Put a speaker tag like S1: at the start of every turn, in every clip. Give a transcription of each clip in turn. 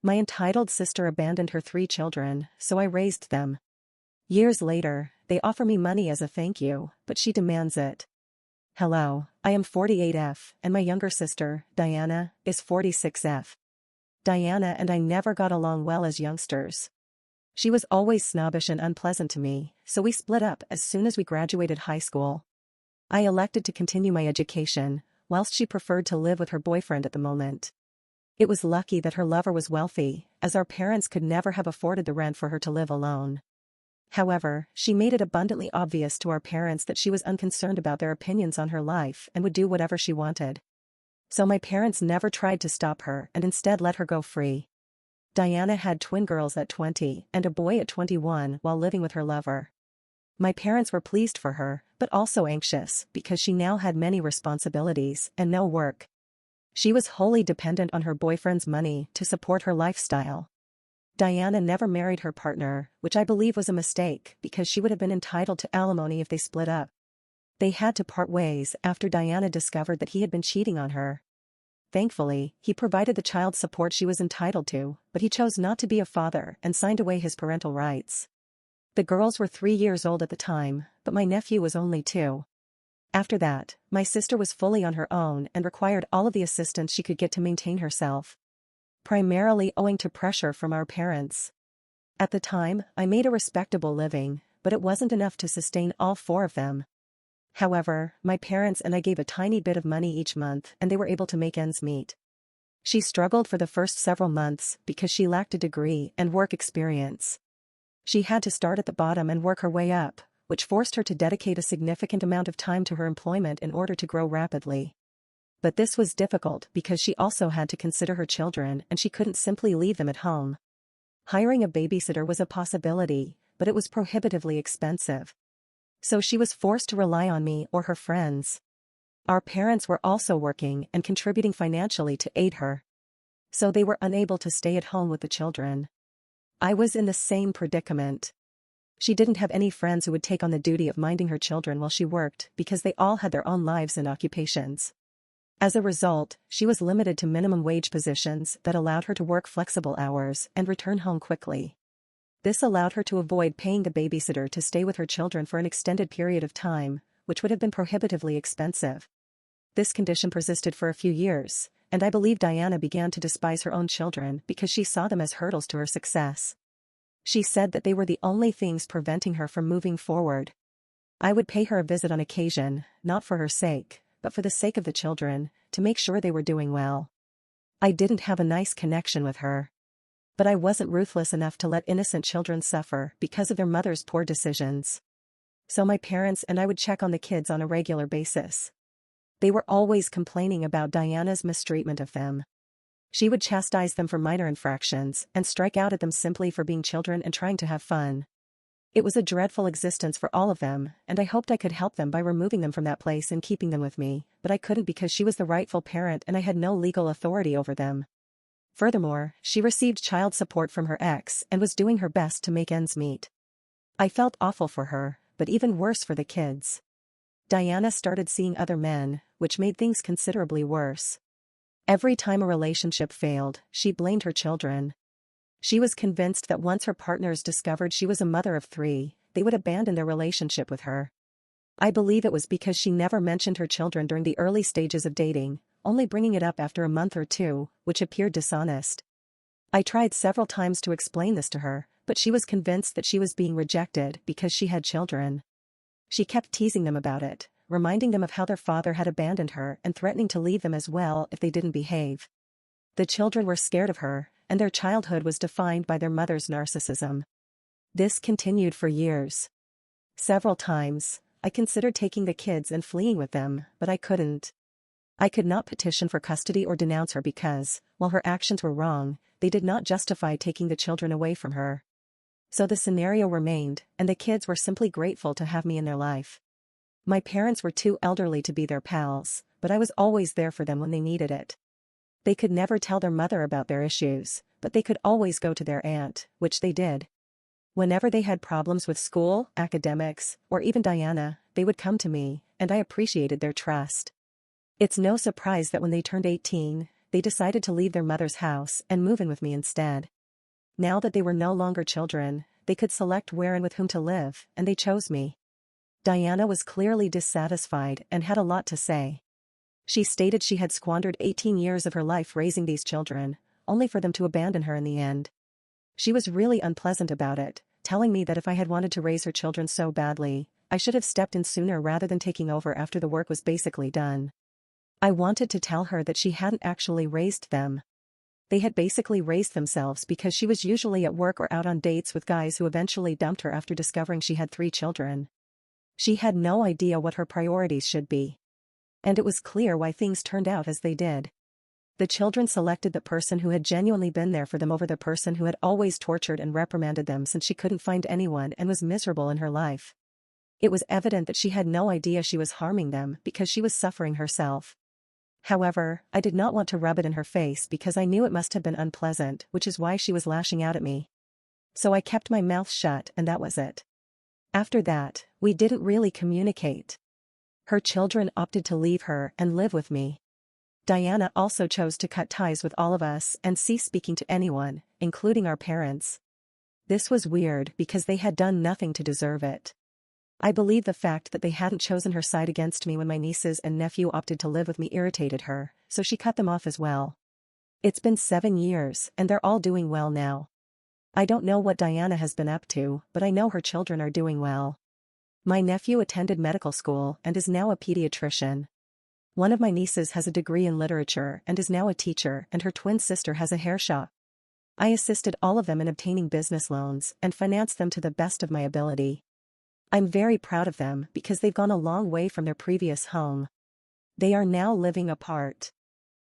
S1: My entitled sister abandoned her 3 children, so I raised them. Years later, they offer me money as a thank you, but she demands it. Hello, I am 48F, and my younger sister, Diana, is 46F. Diana and I never got along well as youngsters. She was always snobbish and unpleasant to me, so we split up as soon as we graduated high school. I elected to continue my education, whilst she preferred to live with her boyfriend at the moment. It was lucky that her lover was wealthy, as our parents could never have afforded the rent for her to live alone. However, she made it abundantly obvious to our parents that she was unconcerned about their opinions on her life and would do whatever she wanted. So my parents never tried to stop her and instead let her go free. Diana had twin girls at 20 and a boy at 21 while living with her lover. My parents were pleased for her, but also anxious because she now had many responsibilities and no work. She was wholly dependent on her boyfriend's money to support her lifestyle. Diana never married her partner, which I believe was a mistake because she would have been entitled to alimony if they split up. They had to part ways after Diana discovered that he had been cheating on her. Thankfully, he provided the child support she was entitled to, but he chose not to be a father and signed away his parental rights. The girls were 3 years old at the time, but my nephew was only 2. After that, my sister was fully on her own and required all of the assistance she could get to maintain herself. Primarily owing to pressure from our parents. At the time, I made a respectable living, but it wasn't enough to sustain all 4 of them. However, my parents and I gave a tiny bit of money each month and they were able to make ends meet. She struggled for the first several months because she lacked a degree and work experience. She had to start at the bottom and work her way up, which forced her to dedicate a significant amount of time to her employment in order to grow rapidly. But this was difficult because she also had to consider her children and she couldn't simply leave them at home. Hiring a babysitter was a possibility, but it was prohibitively expensive. So she was forced to rely on me or her friends. Our parents were also working and contributing financially to aid her. So they were unable to stay at home with the children. I was in the same predicament. She didn't have any friends who would take on the duty of minding her children while she worked because they all had their own lives and occupations. As a result, she was limited to minimum wage positions that allowed her to work flexible hours and return home quickly. This allowed her to avoid paying the babysitter to stay with her children for an extended period of time, which would have been prohibitively expensive. This condition persisted for a few years, and I believe Diana began to despise her own children because she saw them as hurdles to her success. She said that they were the only things preventing her from moving forward. I would pay her a visit on occasion, not for her sake, but for the sake of the children, to make sure they were doing well. I didn't have a nice connection with her. But I wasn't ruthless enough to let innocent children suffer because of their mother's poor decisions. So my parents and I would check on the kids on a regular basis. They were always complaining about Diana's mistreatment of them. She would chastise them for minor infractions and strike out at them simply for being children and trying to have fun. It was a dreadful existence for all of them, and I hoped I could help them by removing them from that place and keeping them with me, but I couldn't because she was the rightful parent and I had no legal authority over them. Furthermore, she received child support from her ex and was doing her best to make ends meet. I felt awful for her, but even worse for the kids. Diana started seeing other men, which made things considerably worse. Every time a relationship failed, she blamed her children. She was convinced that once her partners discovered she was a mother of 3, they would abandon their relationship with her. I believe it was because she never mentioned her children during the early stages of dating, only bringing it up after a month or 2, which appeared dishonest. I tried several times to explain this to her, but she was convinced that she was being rejected because she had children. She kept teasing them about it, reminding them of how their father had abandoned her and threatening to leave them as well if they didn't behave. The children were scared of her, and their childhood was defined by their mother's narcissism. This continued for years. Several times, I considered taking the kids and fleeing with them, but I couldn't. I could not petition for custody or denounce her because, while her actions were wrong, they did not justify taking the children away from her. So the scenario remained, and the kids were simply grateful to have me in their life. My parents were too elderly to be their pals, but I was always there for them when they needed it. They could never tell their mother about their issues, but they could always go to their aunt, which they did. Whenever they had problems with school, academics, or even Diana, they would come to me, and I appreciated their trust. It's no surprise that when they turned 18, they decided to leave their mother's house and move in with me instead. Now that they were no longer children, they could select where and with whom to live, and they chose me. Diana was clearly dissatisfied and had a lot to say. She stated she had squandered 18 years of her life raising these children, only for them to abandon her in the end. She was really unpleasant about it, telling me that if I had wanted to raise her children so badly, I should have stepped in sooner rather than taking over after the work was basically done. I wanted to tell her that she hadn't actually raised them. They had basically raised themselves because she was usually at work or out on dates with guys who eventually dumped her after discovering she had 3 children. She had no idea what her priorities should be. And it was clear why things turned out as they did. The children selected the person who had genuinely been there for them over the person who had always tortured and reprimanded them since she couldn't find anyone and was miserable in her life. It was evident that she had no idea she was harming them because she was suffering herself. However, I did not want to rub it in her face because I knew it must have been unpleasant, which is why she was lashing out at me. So I kept my mouth shut and that was it. After that, we didn't really communicate. Her children opted to leave her and live with me. Diana also chose to cut ties with all of us and cease speaking to anyone, including our parents. This was weird because they had done nothing to deserve it. I believe the fact that they hadn't chosen her side against me when my nieces and nephew opted to live with me irritated her, so she cut them off as well. It's been 7 years, and they're all doing well now. I don't know what Diana has been up to, but I know her children are doing well. My nephew attended medical school and is now a pediatrician. One of my nieces has a degree in literature and is now a teacher, and her twin sister has a hair shop. I assisted all of them in obtaining business loans and financed them to the best of my ability. I'm very proud of them because they've gone a long way from their previous home. They are now living apart.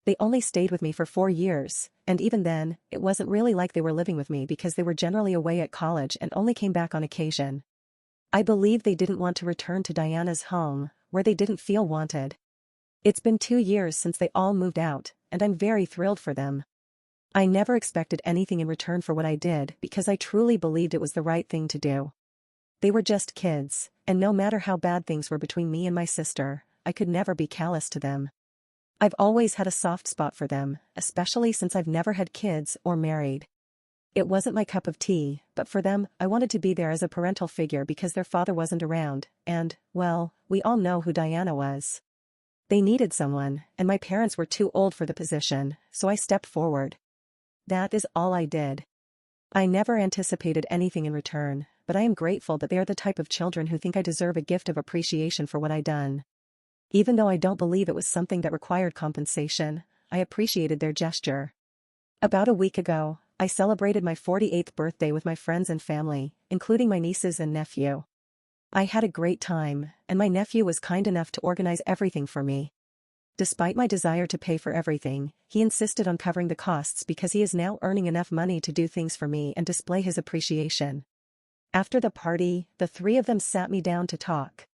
S1: They only stayed with me for 4 years, and even then, it wasn't really like they were living with me because they were generally away at college and only came back on occasion. I believe they didn't want to return to Diana's home, where they didn't feel wanted. It's been 2 years since they all moved out, and I'm very thrilled for them. I never expected anything in return for what I did because I truly believed it was the right thing to do. They were just kids, and no matter how bad things were between me and my sister, I could never be callous to them. I've always had a soft spot for them, especially since I've never had kids or married. It wasn't my cup of tea, but for them, I wanted to be there as a parental figure because their father wasn't around, and, well, we all know who Diana was. They needed someone, and my parents were too old for the position, so I stepped forward. That is all I did. I never anticipated anything in return, but I am grateful that they are the type of children who think I deserve a gift of appreciation for what I done. Even though I don't believe it was something that required compensation, I appreciated their gesture. About a week ago, I celebrated my 48th birthday with my friends and family, including my nieces and nephew. I had a great time, and my nephew was kind enough to organize everything for me. Despite my desire to pay for everything, he insisted on covering the costs because he is now earning enough money to do things for me and display his appreciation. After the party, the 3 of them sat me down to talk.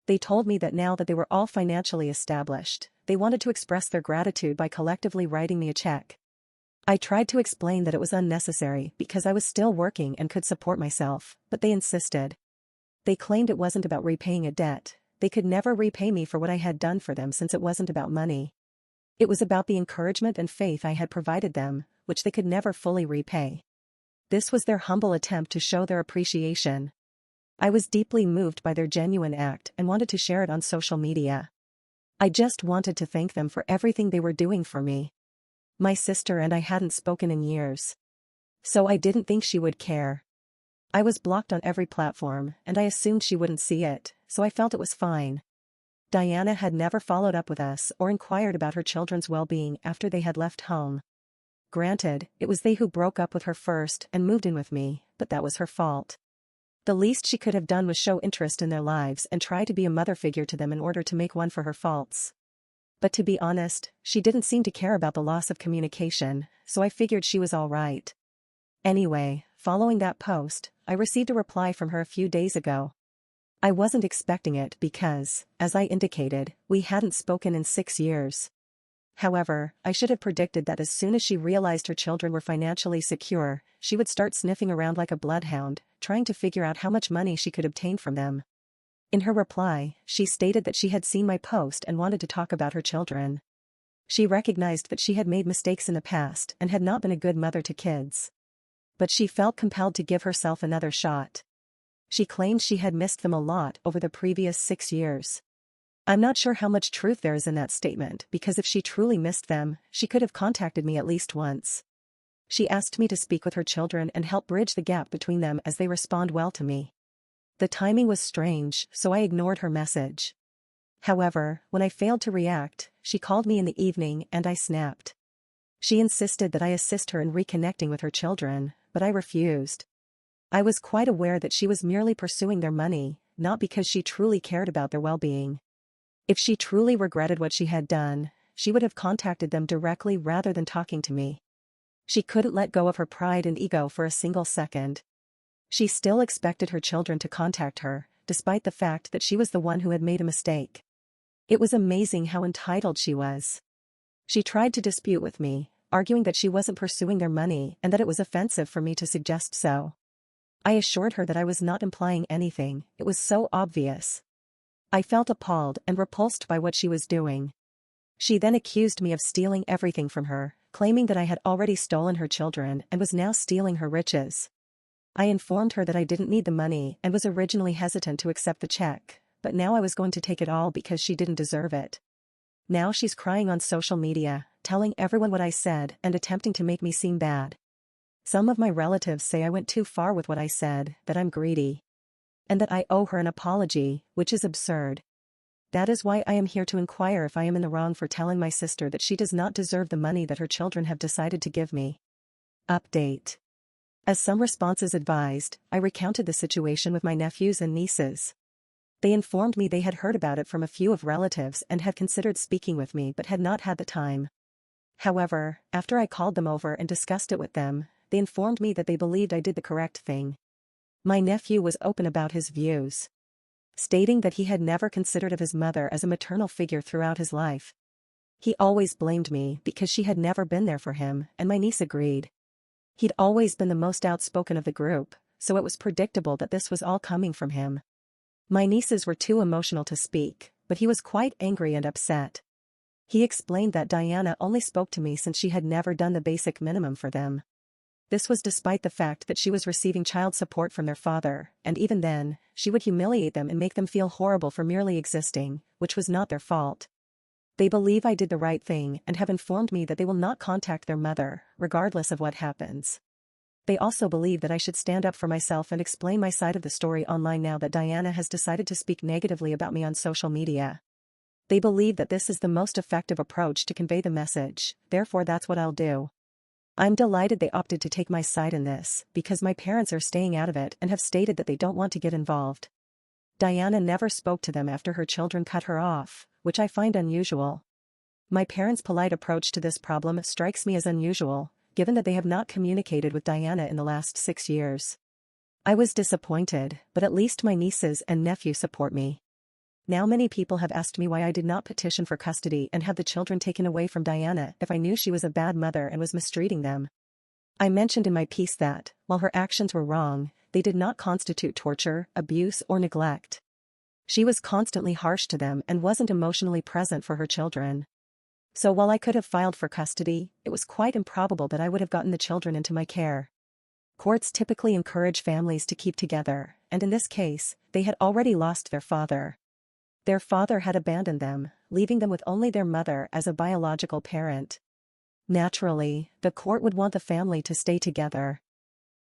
S1: They told me that now that they were all financially established, they wanted to express their gratitude by collectively writing me a check. I tried to explain that it was unnecessary because I was still working and could support myself, but they insisted. They claimed it wasn't about repaying a debt. They could never repay me for what I had done for them since it wasn't about money. It was about the encouragement and faith I had provided them, which they could never fully repay. This was their humble attempt to show their appreciation. I was deeply moved by their genuine act and wanted to share it on social media. I just wanted to thank them for everything they were doing for me. My sister and I hadn't spoken in years. So I didn't think she would care. I was blocked on every platform, and I assumed she wouldn't see it, so I felt it was fine. Diana had never followed up with us or inquired about her children's well-being after they had left home. Granted, it was they who broke up with her first and moved in with me, but that was her fault. The least she could have done was show interest in their lives and try to be a mother figure to them in order to make one for her faults. But to be honest, she didn't seem to care about the loss of communication, so I figured she was all right. Anyway, following that post, I received a reply from her a few days ago. I wasn't expecting it because, as I indicated, we hadn't spoken in 6 years. However, I should have predicted that as soon as she realized her children were financially secure, she would start sniffing around like a bloodhound, trying to figure out how much money she could obtain from them. In her reply, she stated that she had seen my post and wanted to talk about her children. She recognized that she had made mistakes in the past and had not been a good mother to kids. But she felt compelled to give herself another shot. She claimed she had missed them a lot over the previous 6 years. I'm not sure how much truth there is in that statement because if she truly missed them, she could have contacted me at least once. She asked me to speak with her children and help bridge the gap between them as they respond well to me. The timing was strange, so I ignored her message. However, when I failed to react, she called me in the evening and I snapped. She insisted that I assist her in reconnecting with her children, but I refused. I was quite aware that she was merely pursuing their money, not because she truly cared about their well-being. If she truly regretted what she had done, she would have contacted them directly rather than talking to me. She couldn't let go of her pride and ego for a single second. She still expected her children to contact her, despite the fact that she was the one who had made a mistake. It was amazing how entitled she was. She tried to dispute with me, arguing that she wasn't pursuing their money and that it was offensive for me to suggest so. I assured her that I was not implying anything, it was so obvious. I felt appalled and repulsed by what she was doing. She then accused me of stealing everything from her, claiming that I had already stolen her children and was now stealing her riches. I informed her that I didn't need the money and was originally hesitant to accept the check, but now I was going to take it all because she didn't deserve it. Now she's crying on social media, telling everyone what I said and attempting to make me seem bad. Some of my relatives say I went too far with what I said, that I'm greedy. And that I owe her an apology, which is absurd. That is why I am here to inquire if I am in the wrong for telling my sister that she does not deserve the money that her children have decided to give me. Update. As some responses advised, I recounted the situation with my nephews and nieces. They informed me they had heard about it from a few of relatives and had considered speaking with me but had not had the time. However, after I called them over and discussed it with them, they informed me that they believed I did the correct thing. My nephew was open about his views, stating that he had never considered of his mother as a maternal figure throughout his life. He always blamed me because she had never been there for him, and my niece agreed. He'd always been the most outspoken of the group, so it was predictable that this was all coming from him. My nieces were too emotional to speak, but he was quite angry and upset. He explained that Diana only spoke to me since she had never done the basic minimum for them. This was despite the fact that she was receiving child support from their father, and even then, she would humiliate them and make them feel horrible for merely existing, which was not their fault. They believe I did the right thing and have informed me that they will not contact their mother, regardless of what happens. They also believe that I should stand up for myself and explain my side of the story online now that Diana has decided to speak negatively about me on social media. They believe that this is the most effective approach to convey the message, therefore that's what I'll do. I'm delighted they opted to take my side in this, because my parents are staying out of it and have stated that they don't want to get involved. Diana never spoke to them after her children cut her off, which I find unusual. My parents' polite approach to this problem strikes me as unusual, given that they have not communicated with Diana in the last 6 years. I was disappointed, but at least my nieces and nephew support me. Now many people have asked me why I did not petition for custody and have the children taken away from Diana if I knew she was a bad mother and was mistreating them. I mentioned in my piece that, while her actions were wrong, they did not constitute torture, abuse, or neglect. She was constantly harsh to them and wasn't emotionally present for her children. So while I could have filed for custody, it was quite improbable that I would have gotten the children into my care. Courts typically encourage families to keep together, and in this case, they had already lost their father. Their father had abandoned them, leaving them with only their mother as a biological parent. Naturally, the court would want the family to stay together.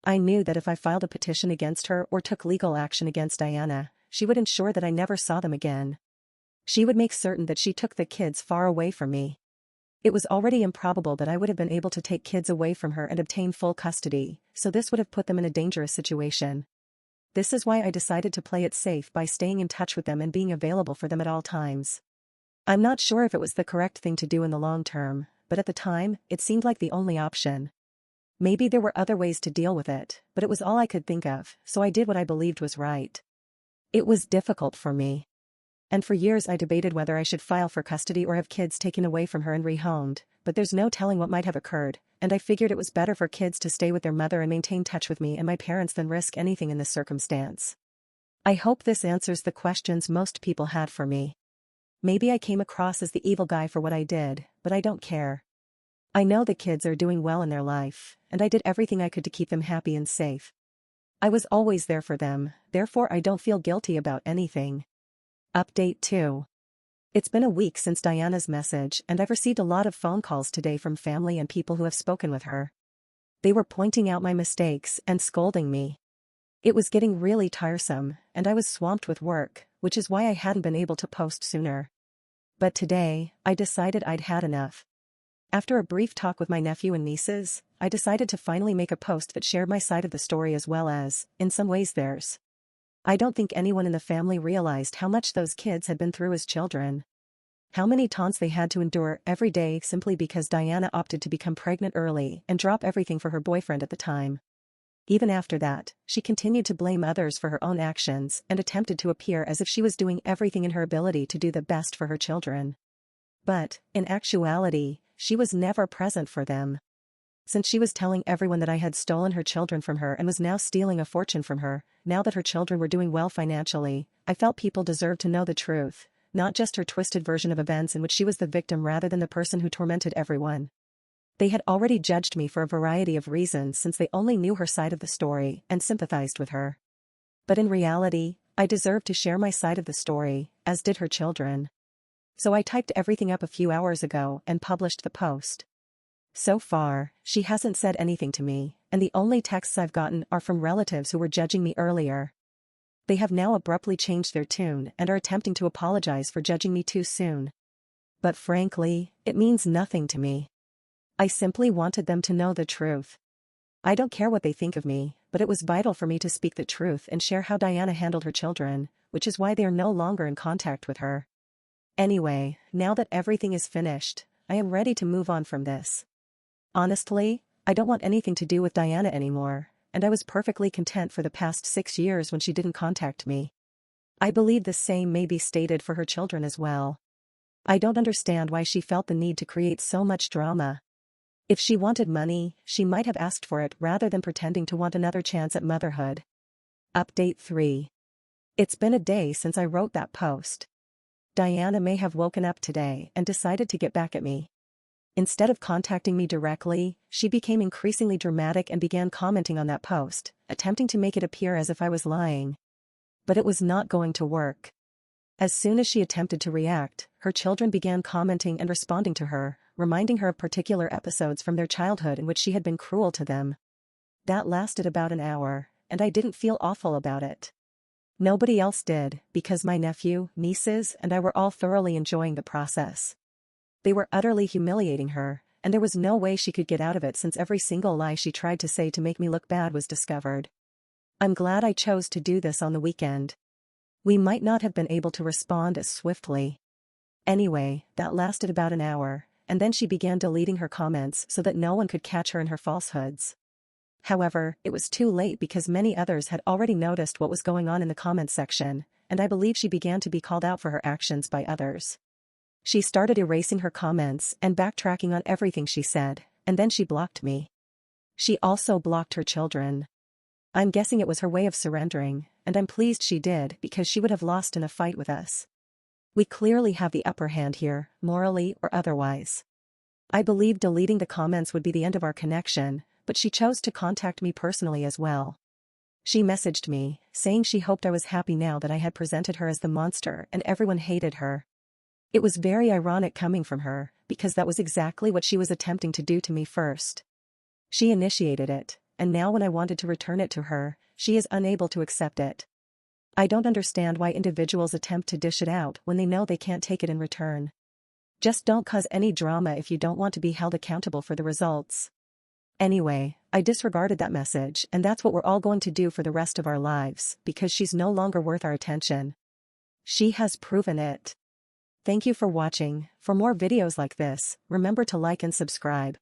S1: I knew that if I filed a petition against her or took legal action against Diana, she would ensure that I never saw them again. She would make certain that she took the kids far away from me. It was already improbable that I would have been able to take kids away from her and obtain full custody, so this would have put them in a dangerous situation. This is why I decided to play it safe by staying in touch with them and being available for them at all times. I'm not sure if it was the correct thing to do in the long term, but at the time, it seemed like the only option. Maybe there were other ways to deal with it, but it was all I could think of, so I did what I believed was right. It was difficult for me. And for years I debated whether I should file for custody or have kids taken away from her and rehomed, but there's no telling what might have occurred, and I figured it was better for kids to stay with their mother and maintain touch with me and my parents than risk anything in this circumstance. I hope this answers the questions most people had for me. Maybe I came across as the evil guy for what I did, but I don't care. I know the kids are doing well in their life, and I did everything I could to keep them happy and safe. I was always there for them, therefore I don't feel guilty about anything. Update 2. It's been a week since Diana's message, and I've received a lot of phone calls today from family and people who have spoken with her. They were pointing out my mistakes and scolding me. It was getting really tiresome, and I was swamped with work, which is why I hadn't been able to post sooner. But today, I decided I'd had enough. After a brief talk with my nephew and nieces, I decided to finally make a post that shared my side of the story as well as, in some ways, theirs. I don't think anyone in the family realized how much those kids had been through as children. How many taunts they had to endure every day simply because Diana opted to become pregnant early and drop everything for her boyfriend at the time. Even after that, she continued to blame others for her own actions and attempted to appear as if she was doing everything in her ability to do the best for her children. But, in actuality, she was never present for them. Since she was telling everyone that I had stolen her children from her and was now stealing a fortune from her, now that her children were doing well financially, I felt people deserved to know the truth, not just her twisted version of events in which she was the victim rather than the person who tormented everyone. They had already judged me for a variety of reasons since they only knew her side of the story and sympathized with her. But in reality, I deserved to share my side of the story, as did her children. So I typed everything up a few hours ago and published the post. So far, she hasn't said anything to me, and the only texts I've gotten are from relatives who were judging me earlier. They have now abruptly changed their tune and are attempting to apologize for judging me too soon. But frankly, it means nothing to me. I simply wanted them to know the truth. I don't care what they think of me, but it was vital for me to speak the truth and share how Diana handled her children, which is why they are no longer in contact with her. Anyway, now that everything is finished, I am ready to move on from this. Honestly, I don't want anything to do with Diana anymore, and I was perfectly content for the past 6 years when she didn't contact me. I believe the same may be stated for her children as well. I don't understand why she felt the need to create so much drama. If she wanted money, she might have asked for it rather than pretending to want another chance at motherhood. Update 3. It's been a day since I wrote that post. Diana may have woken up today and decided to get back at me. Instead of contacting me directly, she became increasingly dramatic and began commenting on that post, attempting to make it appear as if I was lying. But it was not going to work. As soon as she attempted to react, her children began commenting and responding to her, reminding her of particular episodes from their childhood in which she had been cruel to them. That lasted about an hour, and I didn't feel awful about it. Nobody else did, because my nephew, nieces, and I were all thoroughly enjoying the process. They were utterly humiliating her, and there was no way she could get out of it since every single lie she tried to say to make me look bad was discovered. I'm glad I chose to do this on the weekend. We might not have been able to respond as swiftly. Anyway, that lasted about an hour, and then she began deleting her comments so that no one could catch her in her falsehoods. However, it was too late because many others had already noticed what was going on in the comments section, and I believe she began to be called out for her actions by others. She started erasing her comments and backtracking on everything she said, and then she blocked me. She also blocked her children. I'm guessing it was her way of surrendering, and I'm pleased she did because she would have lost in a fight with us. We clearly have the upper hand here, morally or otherwise. I believe deleting the comments would be the end of our connection, but she chose to contact me personally as well. She messaged me, saying she hoped I was happy now that I had presented her as the monster and everyone hated her. It was very ironic coming from her, because that was exactly what she was attempting to do to me first. She initiated it, and now when I wanted to return it to her, she is unable to accept it. I don't understand why individuals attempt to dish it out when they know they can't take it in return. Just don't cause any drama if you don't want to be held accountable for the results. Anyway, I disregarded that message, and that's what we're all going to do for the rest of our lives, because she's no longer worth our attention. She has proven it. Thank you for watching. For more videos like this, remember to like and subscribe.